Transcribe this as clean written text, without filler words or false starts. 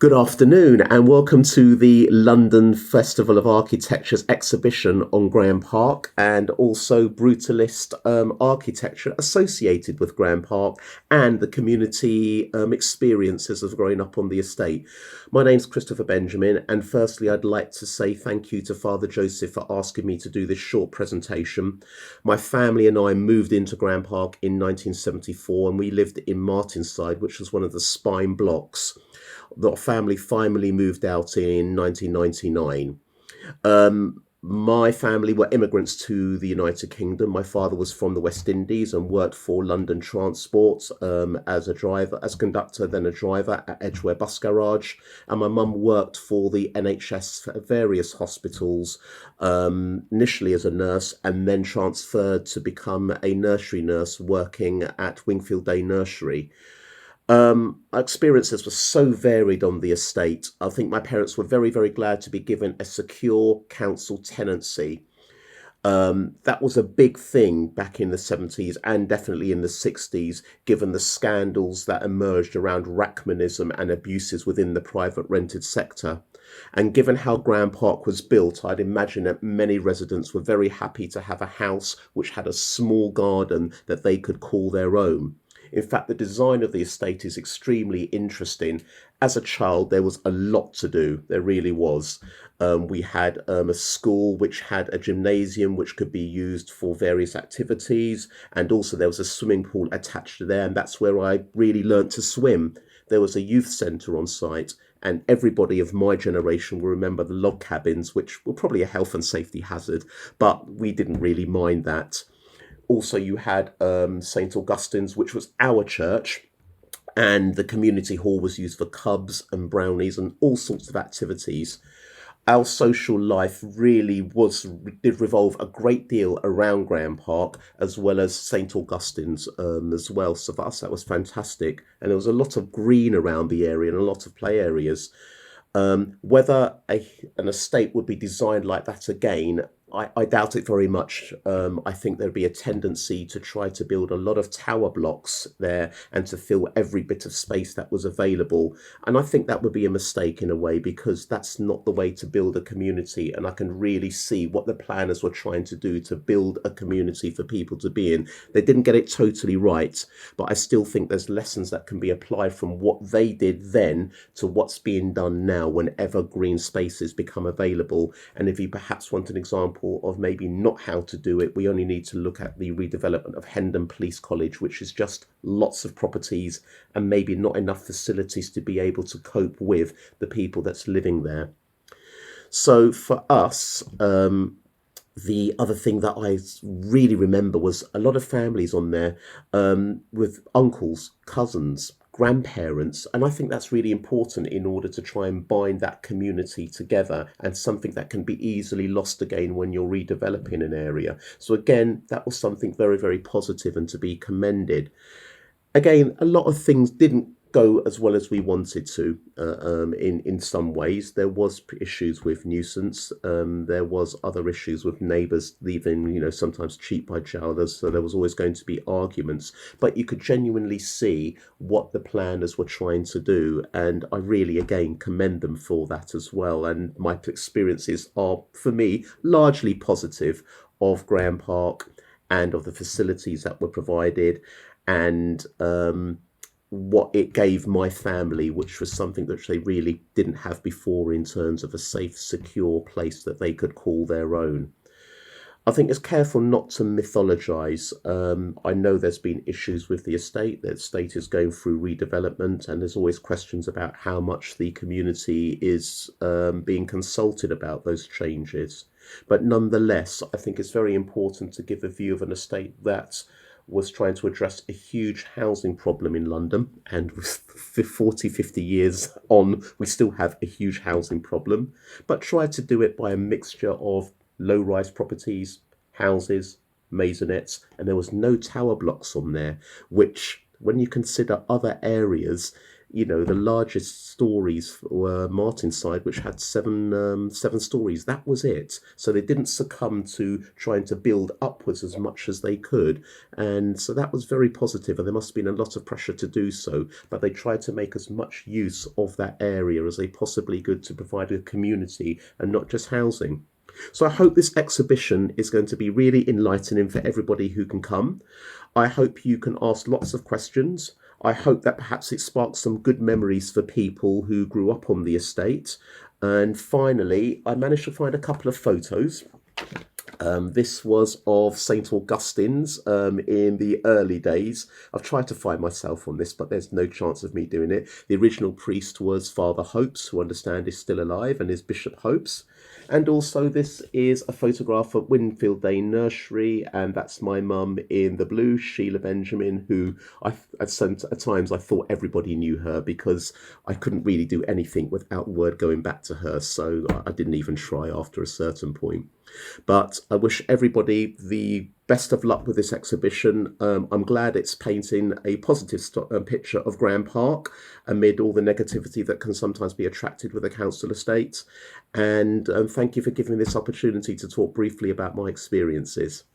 Good afternoon, and welcome to the London Festival of Architecture's exhibition on Grahame Park and also brutalist architecture associated with Grahame Park and the community experiences of growing up on the estate. My name's Christopher Benjamin, and firstly, I'd like to say thank you to Father Joseph for asking me to do this short presentation. My family and I moved into Grahame Park in 1974, and we lived in Martinside, which was one of the spine blocks. The family finally moved out in 1999. My family were immigrants to the United Kingdom. My father was from the West Indies and worked for London Transport as a driver, as conductor, then a driver at Edgware Bus Garage. And my mum worked for the NHS at various hospitals, initially as a nurse, and then transferred to become a nursery nurse working at Wingfield Day Nursery. Our experiences were so varied on the estate. I think my parents were very, very glad to be given a secure council tenancy. That was a big thing back in the 70s and definitely in the 60s, given the scandals that emerged around Rachmanism and abuses within the private rented sector. And given how Grahame Park was built, I'd imagine that many residents were very happy to have a house which had a small garden that they could call their own. In fact, the design of the estate is extremely interesting. As a child, there was a lot to do. There really was. We had a school which had a gymnasium which could be used for various activities. And also there was a swimming pool attached to there. And that's where I really learnt to swim. There was a youth centre on site. And everybody of my generation will remember the log cabins, which were probably a health and safety hazard. But we didn't really mind that. Also, you had St Augustine's, which was our church, and the community hall was used for cubs and brownies and all sorts of activities. Our social life really did revolve a great deal around Grahame Park, as well as St Augustine's as well. So for us, that was fantastic, and there was a lot of green around the area and a lot of play areas. Whether an estate would be designed like that again, I doubt it very much. I think there'd be a tendency to try to build a lot of tower blocks there and to fill every bit of space that was available. And I think that would be a mistake in a way, because that's not the way to build a community. And I can really see what the planners were trying to do to build a community for people to be in. They didn't get it totally right, but I still think there's lessons that can be applied from what they did then to what's being done now whenever green spaces become available. And if you perhaps want an example of maybe not how to do it, we only need to look at the redevelopment of Hendon Police College, which is just lots of properties and maybe not enough facilities to be able to cope with the people that's living there. So for us, the other thing that I really remember was a lot of families on there with uncles, cousins, grandparents. And I think that's really important in order to try and bind that community together, and something that can be easily lost again when you're redeveloping an area. So again, that was something very, very positive and to be commended. Again, a lot of things didn't go as well as we wanted to. In some ways, there was issues with nuisance. There was other issues with neighbours leaving, sometimes cheap by chowders. So there was always going to be arguments. But you could genuinely see what the planners were trying to do, and I really, again, commend them for that as well. And my experiences are, for me, largely positive of Grahame Park and of the facilities that were provided, and what it gave my family, which was something that they really didn't have before in terms of a safe, secure place that they could call their own. I think it's careful not to mythologise. I know there's been issues with the estate. The estate is going through redevelopment, and there's always questions about how much the community is being consulted about those changes. But nonetheless, I think it's very important to give a view of an estate that was trying to address a huge housing problem in London. And with 40, 50 years on, we still have a huge housing problem, but tried to do it by a mixture of low-rise properties, houses, maisonettes, and there was no tower blocks on there, which, when you consider other areas, the largest stories were Martinside, which had seven stories. That was it. So they didn't succumb to trying to build upwards as much as they could. And so that was very positive, and there must have been a lot of pressure to do so. But they tried to make as much use of that area as they possibly could to provide a community and not just housing. So I hope this exhibition is going to be really enlightening for everybody who can come. I hope you can ask lots of questions. I hope that perhaps it sparks some good memories for people who grew up on the estate. And finally, I managed to find a couple of photos. This was of St. Augustine's in the early days. I've tried to find myself on this, but there's no chance of me doing it. The original priest was Father Hopes, who I understand is still alive, and is Bishop Hopes. And also, this is a photograph of Winfield Day Nursery, and that's my mum in the blue, Sheila Benjamin, who at times I thought everybody knew her because I couldn't really do anything without word going back to her, so I didn't even try after a certain point. But I wish everybody the best of luck with this exhibition. I'm glad it's painting a positive picture of Grahame Park amid all the negativity that can sometimes be attracted with a council estate. And thank you for giving me this opportunity to talk briefly about my experiences.